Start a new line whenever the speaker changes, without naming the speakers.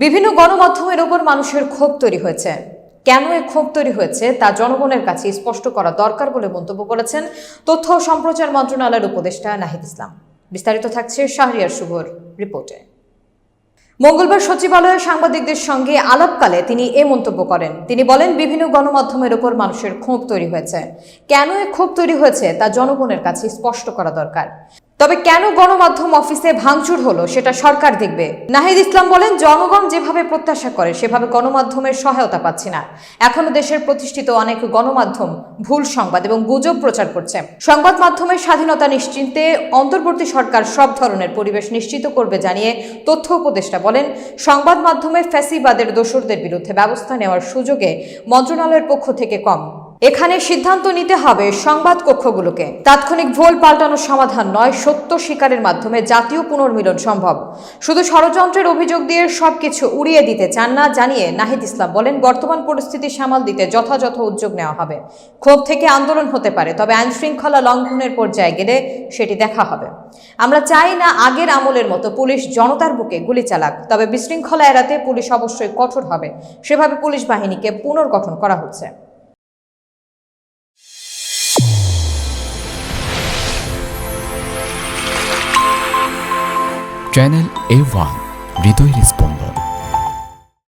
বিভিন্ন গণমাধ্যমের উপর মানুষের ক্ষোভ তৈরি হয়েছে। কেন এই ক্ষোভ তৈরি হয়েছে তা জনগণের কাছে স্পষ্ট করা দরকার বলে মন্তব্য করেছেন তথ্য ও সম্প্রচার মন্ত্রণালয়ের উপদেষ্টা নাহিদ ইসলাম। বিস্তারিত থাকছে শাহরিয়ার শুভর রিপোর্টে। মঙ্গলবার সচিবালয়ে সাংবাদিকদের সঙ্গে আলাপকালে তিনি এ মন্তব্য করেন। তিনি বলেন, বিভিন্ন গণমাধ্যমের উপর মানুষের ক্ষোভ তৈরি হয়েছে। কেন এই ক্ষোভ তৈরি হয়েছে তা জনগণের কাছে স্পষ্ট করা দরকার। তবে কেন গণমাধ্যম অফিসে ভাঙচুর হলো সেটা সরকার দেখবে। নাহিদ ইসলাম বলেন, জনগণ যেভাবে প্রত্যাশা করে সেভাবে গণমাধ্যমের সহায়তা পাচ্ছি না। এখনো দেশের প্রতিষ্ঠিত অনেক গণমাধ্যম ভুল সংবাদ এবং গুজব প্রচার করছে। সংবাদ মাধ্যমের স্বাধীনতা নিশ্চিন্তে অন্তর্বর্তী সরকার সব ধরনের পরিবেশ নিশ্চিত করবে জানিয়ে তথ্য উপদেষ্টা বলেন, সংবাদ মাধ্যমে ফ্যাসিবাদের দোসরদের বিরুদ্ধে ব্যবস্থা নেওয়ার সুযোগে মন্ত্রণালয়ের পক্ষ থেকে কম। এখানে সিদ্ধান্ত নিতে হবে সংবাদ কক্ষগুলোকে। তাৎক্ষণিক ভুল পাল্টানোর সমাধান নয়, সত্য স্বীকারের মাধ্যমে জাতীয় পুনর্মিলন সম্ভব। শুধু ষড়যন্ত্রের অভিযোগ দিয়ে সবকিছু উড়িয়ে দিতে চান না জানিয়ে নাহিদ ইসলাম বলেন, বর্তমান পরিস্থিতি সামাল দিতে যথাযথ উদ্যোগ নেওয়া হবে। ক্ষোভ থেকে আন্দোলন হতে পারে, তবে আইন শৃঙ্খলা লঙ্ঘনের পর্যায়ে গেলে সেটি দেখা হবে। আমরা চাই না আগের আমলের মতো পুলিশ জনতার বুকে গুলি চালাক, তবে বিশৃঙ্খলা এড়াতে পুলিশ অবশ্যই কঠোর হবে। সেভাবে পুলিশ বাহিনীকে পুনর্গঠন করা হচ্ছে।
চ্যানেল A1 হৃদয়ের স্পন্দন।